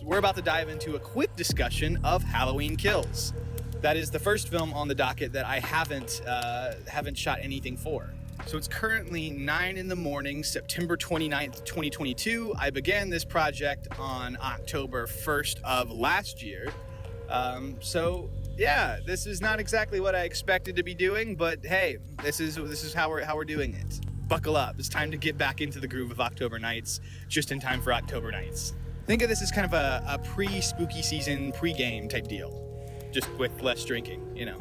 we're about to dive into a quick discussion of Halloween Kills. That is the first film on the docket that I haven't shot anything for. So it's currently 9 in the morning, September 29th, 2022. I began this project on October 1st of last year. Yeah, this is not exactly what I expected to be doing, but hey, this is how we're doing it. Buckle up, it's time to get back into the groove of October nights, just in time for October nights. Think of this as kind of a pre-spooky season, pre-game type deal, just with less drinking, you know.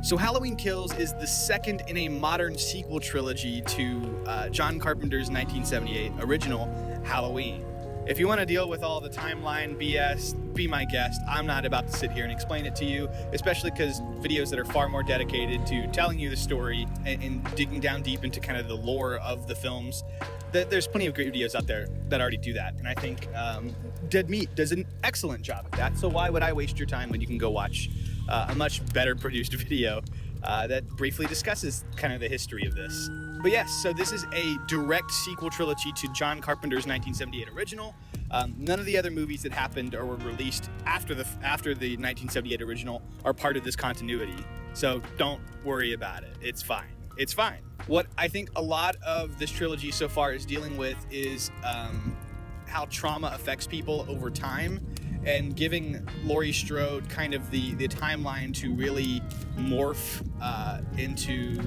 So Halloween Kills is the second in a modern sequel trilogy to John Carpenter's 1978 original Halloween. If you want to deal with all the timeline BS, be my guest. I'm not about to sit here and explain it to you, especially because videos that are far more dedicated to telling you the story and digging down deep into kind of the lore of the films. There's plenty of great videos out there that already do that, and I think Dead Meat does an excellent job of that, so why would I waste your time when you can go watch a much better produced video that briefly discusses kind of the history of this. But yes, so this is a direct sequel trilogy to John Carpenter's 1978 original. None of the other movies that happened or were released after the 1978 original are part of this continuity. So don't worry about it. It's fine. It's fine. What I think a lot of this trilogy so far is dealing with is how trauma affects people over time, and giving Laurie Strode kind of the timeline to really morph into,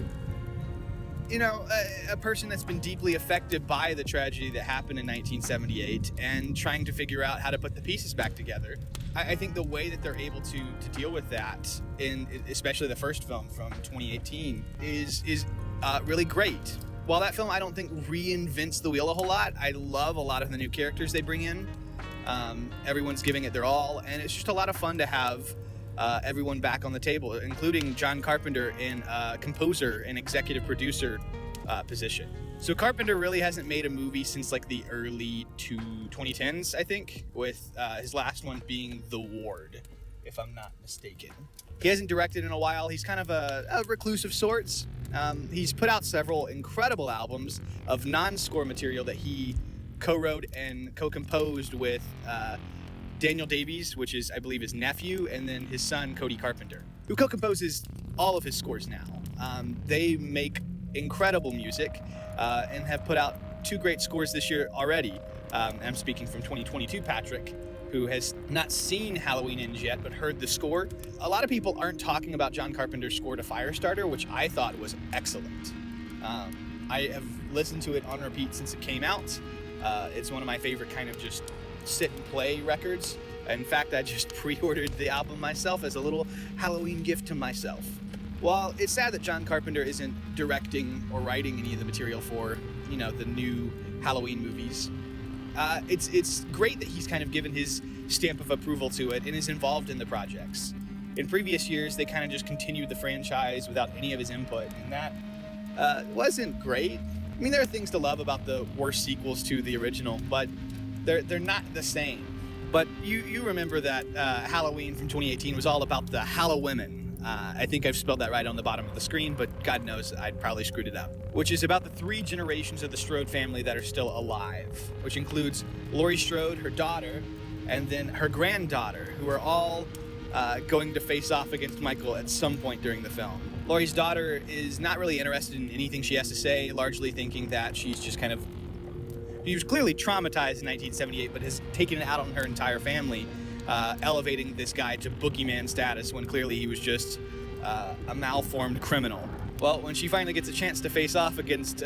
you know, a person that's been deeply affected by the tragedy that happened in 1978 and trying to figure out how to put the pieces back together. I think the way that they're able to deal with that, in especially the first film from 2018, is really great. While that film I don't think reinvents the wheel a whole lot, I love a lot of the new characters they bring in. Everyone's giving it their all, and it's just a lot of fun to have everyone back on the table, including John Carpenter in composer and executive producer position. So Carpenter really hasn't made a movie since like the early 2010s, I think, with his last one being The Ward, if I'm not mistaken. He hasn't directed in a while. He's kind of a recluse of sorts. He's put out several incredible albums of non-score material that he co-wrote and co-composed with Daniel Davies, which is, I believe, his nephew, and then his son, Cody Carpenter, who co-composes all of his scores now. They make incredible music and have put out 2 great scores this year already. I'm speaking from 2022 Patrick, who has not seen Halloween Ends yet, but heard the score. A lot of people aren't talking about John Carpenter's score to Firestarter, which I thought was excellent. I have listened to it on repeat since it came out. It's one of my favorite kind of just sit and play records. In fact, I just pre-ordered the album myself as a little Halloween gift to myself. While it's sad that John Carpenter isn't directing or writing any of the material for, you know, the new Halloween movies, it's great that he's kind of given his stamp of approval to it and is involved in the projects. In previous years, they kind of just continued the franchise without any of his input, and that wasn't great. I mean, there are things to love about the worst sequels to the original, but they're not the same. But you remember that Halloween from 2018 was all about the Hallowomen. I think I've spelled that right on the bottom of the screen, but God knows I'd probably screwed it up. Which is about the 3 generations of the Strode family that are still alive, which includes Laurie Strode, her daughter, and then her granddaughter, who are all going to face off against Michael at some point during the film. Laurie's daughter is not really interested in anything she has to say, largely thinking that she's just kind of... She was clearly traumatized in 1978, but has taken it out on her entire family, elevating this guy to boogeyman status when clearly he was just a malformed criminal. Well, when she finally gets a chance to face off against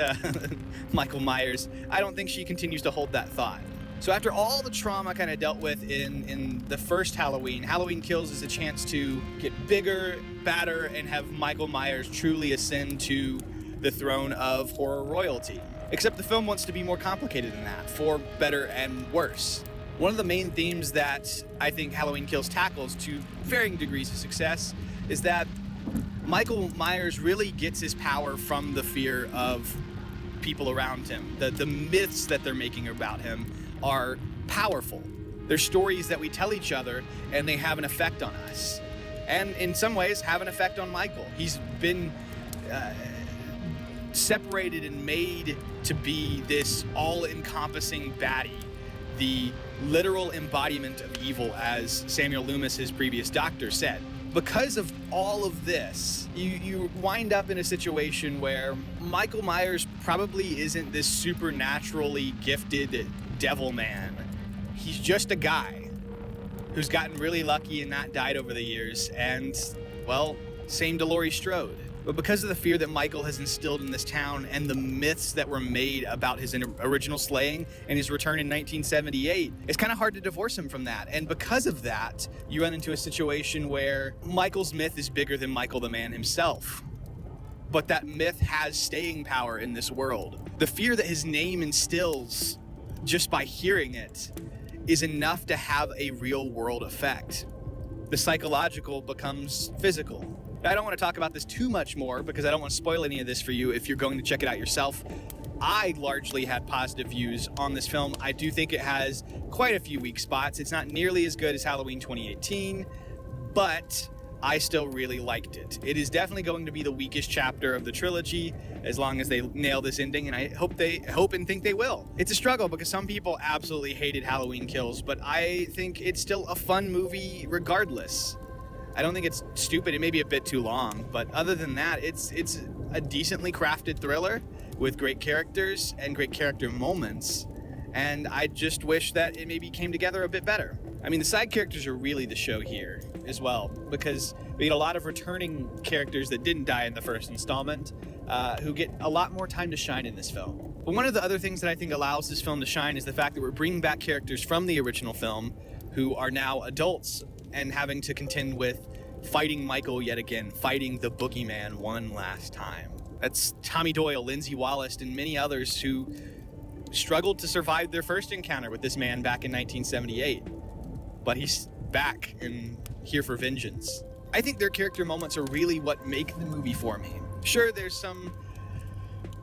Michael Myers, I don't think she continues to hold that thought. So after all the trauma kind of dealt with in the first Halloween, Halloween Kills is a chance to get bigger, badder, and have Michael Myers truly ascend to the throne of horror royalty. Except the film wants to be more complicated than that, for better and worse. One of the main themes that I think Halloween Kills tackles to varying degrees of success is that Michael Myers really gets his power from the fear of people around him. The myths that they're making about him are powerful. They're stories that we tell each other, and they have an effect on us. And in some ways, have an effect on Michael. He's been separated and made to be this all-encompassing baddie, the literal embodiment of evil, as Samuel Loomis, his previous doctor, said. Because of all of this, you wind up in a situation where Michael Myers probably isn't this supernaturally gifted devil man. He's just a guy who's gotten really lucky and not died over the years, and, well, same to Laurie Strode. But because of the fear that Michael has instilled in this town and the myths that were made about his original slaying and his return in 1978, it's kind of hard to divorce him from that. And because of that, you run into a situation where Michael's myth is bigger than Michael the man himself. But that myth has staying power in this world. The fear that his name instills just by hearing it is enough to have a real world effect. The psychological becomes physical. I don't want to talk about this too much more because I don't want to spoil any of this for you if you're going to check it out yourself. I largely had positive views on this film. I do think it has quite a few weak spots. It's not nearly as good as Halloween 2018, but I still really liked it. It is definitely going to be the weakest chapter of the trilogy as long as they nail this ending, and I hope and think they will. It's a struggle because some people absolutely hated Halloween Kills, but I think it's still a fun movie regardless. I don't think it's stupid. It may be a bit too long, but other than that, it's a decently crafted thriller with great characters and great character moments. And I just wish that it maybe came together a bit better. I mean, the side characters are really the show here as well, because we get a lot of returning characters that didn't die in the first installment, who get a lot more time to shine in this film. But one of the other things that I think allows this film to shine is the fact that we're bringing back characters from the original film who are now adults and having to contend with fighting Michael yet again, fighting the boogeyman one last time. That's Tommy Doyle, Lindsay Wallace, and many others who struggled to survive their first encounter with this man back in 1978. But he's back and here for vengeance. I think their character moments are really what make the movie for me. Sure, there's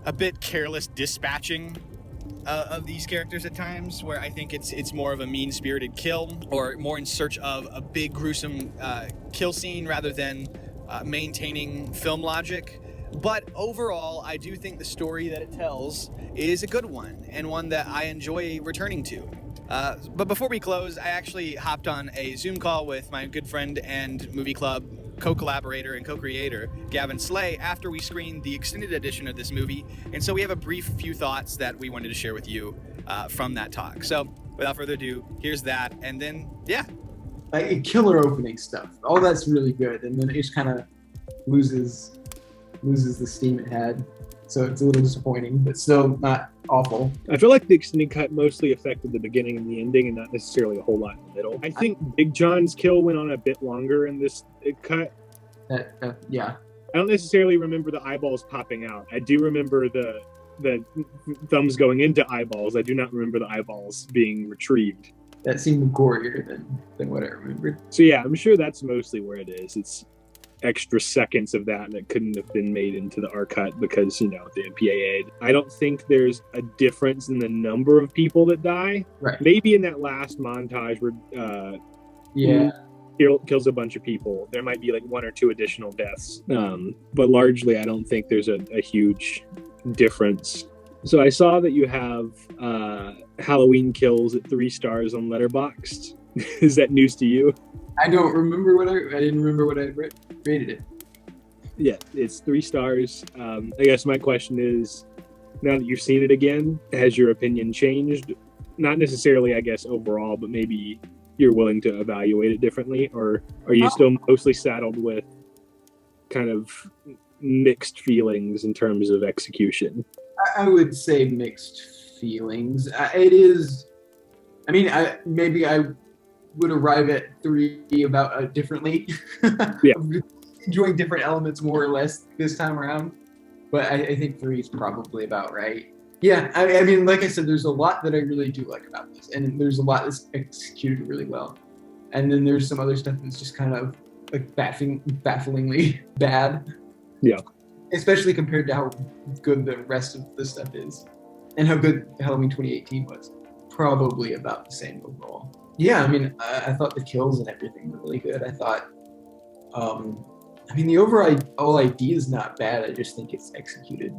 a bit careless dispatching of these characters at times, where I think it's more of a mean-spirited kill, or more in search of a big gruesome kill scene rather than maintaining film logic. But overall, I do think the story that it tells is a good one, and one that I enjoy returning to. But before we close, I actually hopped on a Zoom call with my good friend and movie club co-collaborator and co-creator, Gavin Slay, after we screened the extended edition of this movie. And so we have a brief few thoughts that we wanted to share with you from that talk. So without further ado, here's that. And then, yeah. Like killer opening stuff. All that's really good. And then it just kind of loses the steam it had. So it's a little disappointing, but still not awful. I feel like the extended cut mostly affected the beginning and the ending, and not necessarily a whole lot in the middle. I think Big John's kill went on a bit longer in this cut. Yeah. I don't necessarily remember the eyeballs popping out. I do remember the thumbs going into eyeballs. I do not remember the eyeballs being retrieved. That seemed gorier than what I remembered. So yeah, I'm sure that's mostly where it is. It's extra seconds of that couldn't have been made into the R cut because, the MPAA. I don't think there's a difference in the number of people that die. Right. Maybe in that last montage where kills a bunch of people, there might be like one or two additional deaths. But largely, I don't think there's a huge difference. So I saw that you have Halloween Kills at 3 stars on Letterboxd. Is that news to you? I don't remember I didn't remember what I rated it. Yeah, it's 3 stars. I guess my question is, now that you've seen it again, has your opinion changed? Not necessarily, I guess, overall, but maybe you're willing to evaluate it differently, or are you still mostly saddled with kind of mixed feelings in terms of execution? I would say mixed feelings. It is. I mean, maybe I would arrive at 3 about differently. Yeah. Enjoying different elements more or less this time around, but I think 3 is probably about right. Yeah, I mean, like I said, there's a lot that I really do like about this, and there's a lot that's executed really well, and then there's some other stuff that's just kind of like bafflingly bad. Yeah, especially compared to how good the rest of the stuff is, and how good Halloween 2018 was. Probably about the same overall. Yeah, I mean, I thought the kills and everything were really good. I thought, I mean, the overall idea is not bad. I just think it's executed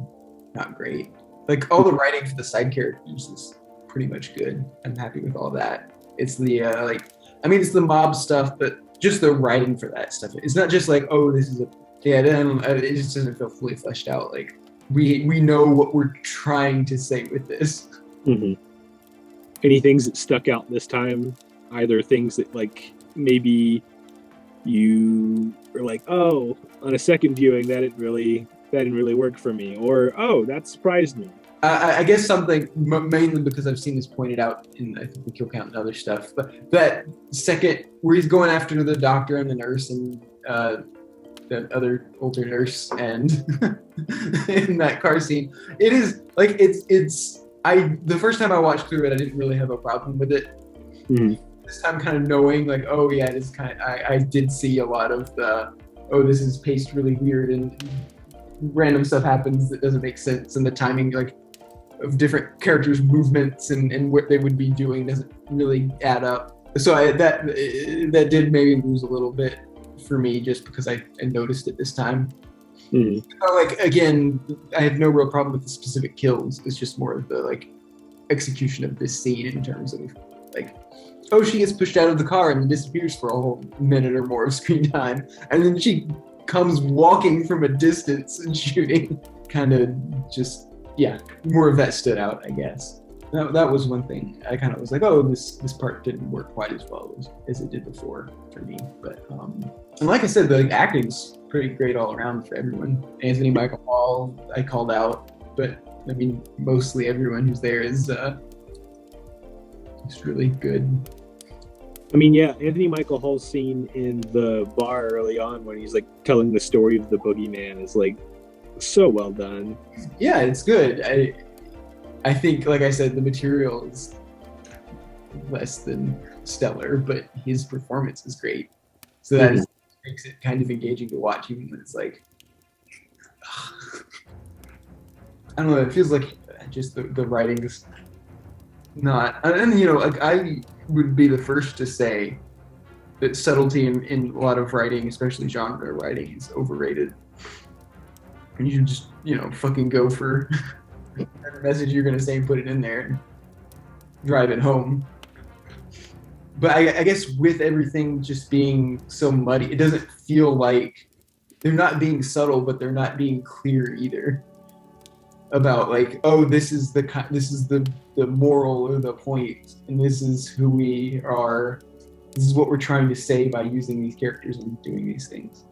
not great. Like, all the writing for the side characters is pretty much good. I'm happy with all that. It's the it's the mob stuff, but just the writing for that stuff. It's not just like, oh, this is it just doesn't feel fully fleshed out. Like we know what we're trying to say with this. Mm-hmm. Any things that stuck out this time? Either things that like maybe you were like, oh, on a second viewing that didn't really work for me, or oh, that surprised me. I guess something mainly because I've seen this pointed out in I think the kill count and other stuff, but that second where he's going after the doctor and the nurse and the other older nurse and in that car scene, it is like the first time I watched through it, I didn't really have a problem with it. Mm-hmm. This time, kind of knowing like, oh yeah, it is kind of, I did see a lot of the, oh, this is paced really weird and random stuff happens that doesn't make sense, and the timing like of different characters' movements and what they would be doing doesn't really add up. So that did maybe lose a little bit for me just because I noticed it this time. Mm-hmm. Like again, I have no real problem with the specific kills. It's just more of the like execution of this scene in terms of like, oh, she gets pushed out of the car and then disappears for a whole minute or more of screen time, and then she comes walking from a distance and shooting. Kind of just, yeah, more of that stood out, I guess. That was one thing I kind of was like, oh, this part didn't work quite as well as it did before for me. But and like I said, the acting's pretty great all around for everyone. Anthony Michael Hall, I called out, but I mean, mostly everyone who's there is really good. I mean, yeah, Anthony Michael Hall's scene in the bar early on when he's like telling the story of the boogeyman is like so well done. Yeah, it's good. I think, like I said, the material is less than stellar, but his performance is great. So that makes it kind of engaging to watch, even when it's like, I don't know, it feels like just the writing's not, and you know, like I would be the first to say that subtlety in a lot of writing, especially genre writing, is overrated. And you should just, you know, fucking go for whatever message you're going to say and put it in there and drive it home. But I guess with everything just being so muddy, it doesn't feel like they're not being subtle, but they're not being clear either about like, oh, this is the moral or the point, and this is who we are. This is what we're trying to say by using these characters and doing these things.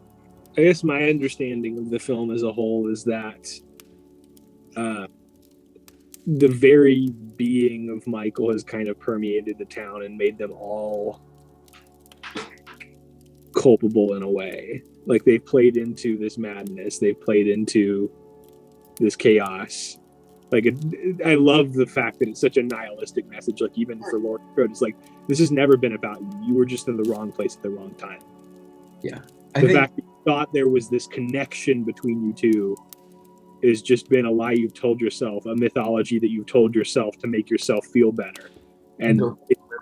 I guess my understanding of the film as a whole is that the very being of Michael has kind of permeated the town and made them all culpable in a way. Like they've played into this madness, they've played into this chaos. Like I love the fact that it's such a nihilistic message. Like even for Laurie Strode, it's like, this has never been about you. You were just in the wrong place at the wrong time. Yeah. The fact that you thought there was this connection between you two has just been a lie you've told yourself, a mythology that you've told yourself to make yourself feel better. And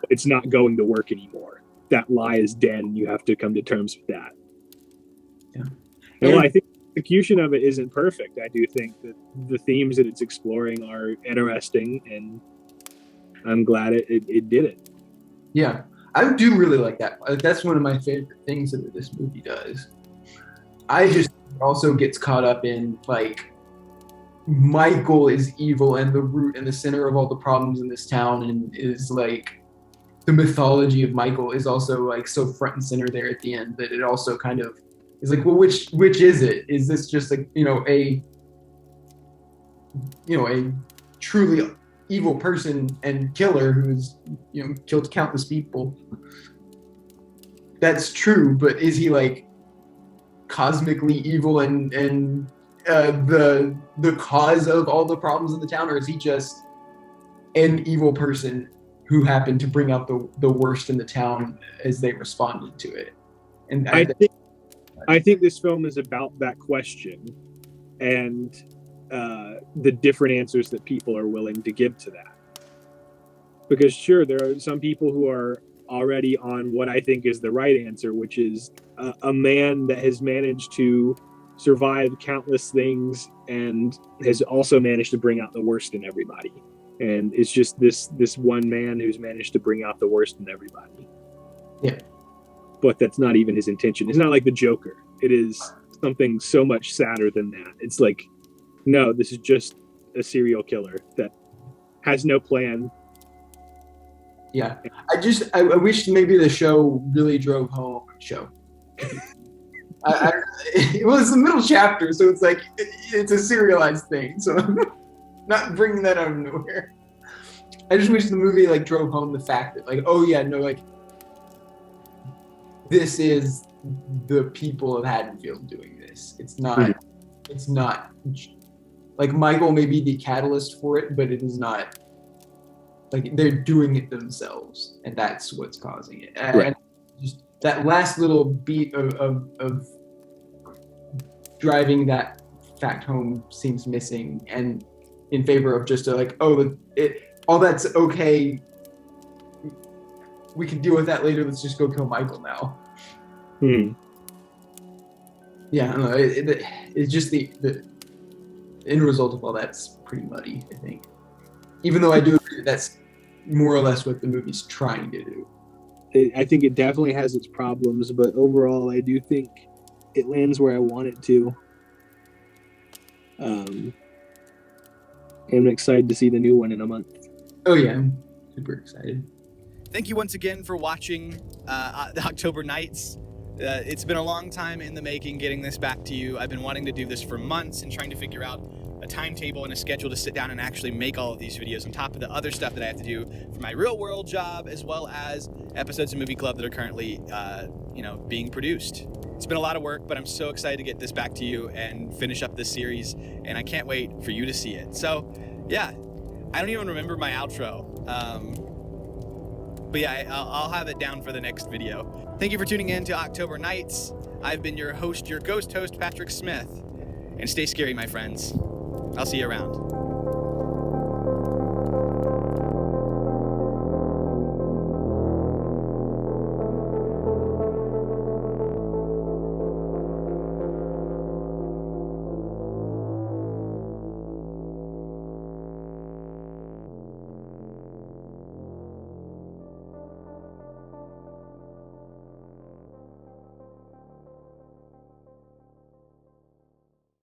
it's not going to work anymore. That lie is dead and you have to come to terms with that. Yeah. And while I think the execution of it isn't perfect, I do think that the themes that it's exploring are interesting, and I'm glad it did it. Yeah. I do really like that. That's one of my favorite things that this movie does. I just also gets caught up in like Michael is evil and the root and the center of all the problems in this town, and is like the mythology of Michael is also like so front and center there at the end that it also kind of is like, well, which is it? Is this just like, a truly evil person and killer who's killed countless people? That's true, but is he like cosmically evil and the cause of all the problems in the town, or is he just an evil person who happened to bring out the worst in the town as they responded to it? And I think this film is about that question and the different answers that people are willing to give to that. Because sure, there are some people who are already on what I think is the right answer, which is a man that has managed to survive countless things and has also managed to bring out the worst in everybody. and it's just this one man who's managed to bring out the worst in everybody. Yeah. But that's not even his intention. It's not like the Joker. It is something so much sadder than that. It's like, no, this is just a serial killer that has no plan. Yeah. I wish maybe the show really drove home. Well, it's the middle chapter, so it's like it's a serialized thing. So I'm not bringing that out of nowhere. I just wish the movie like drove home the fact that like, oh yeah, no, like this is the people of Haddonfield doing this. It's not like Michael may be the catalyst for it, but it is not like they're doing it themselves, and that's what's causing it. And just that last little beat of driving that fact home seems missing, and in favor of just like, oh, all that's okay. We can deal with that later. Let's just go kill Michael now. Yeah, I don't know. It's just the end result of all that's pretty muddy, I think. Even though I do agree that's more or less what the movie's trying to do. I think it definitely has its problems, but overall, I do think it lands where I want it to. I'm excited to see the new one in a month. Oh yeah, I'm super excited. Thank you once again for watching the October Nights. It's been a long time in the making getting this back to you. I've been wanting to do this for months and trying to figure out a timetable and a schedule to sit down and actually make all of these videos on top of the other stuff that I have to do for my real world job, as well as episodes of Movie Club that are currently being produced. It's been a lot of work, but I'm so excited to get this back to you and finish up this series, and I can't wait for you to see it. So yeah, I don't even remember my outro. But yeah, I'll have it down for the next video. Thank you for tuning in to October Nights. I've been your host, your ghost host, Patrick Smith. And stay scary, my friends. I'll see you around.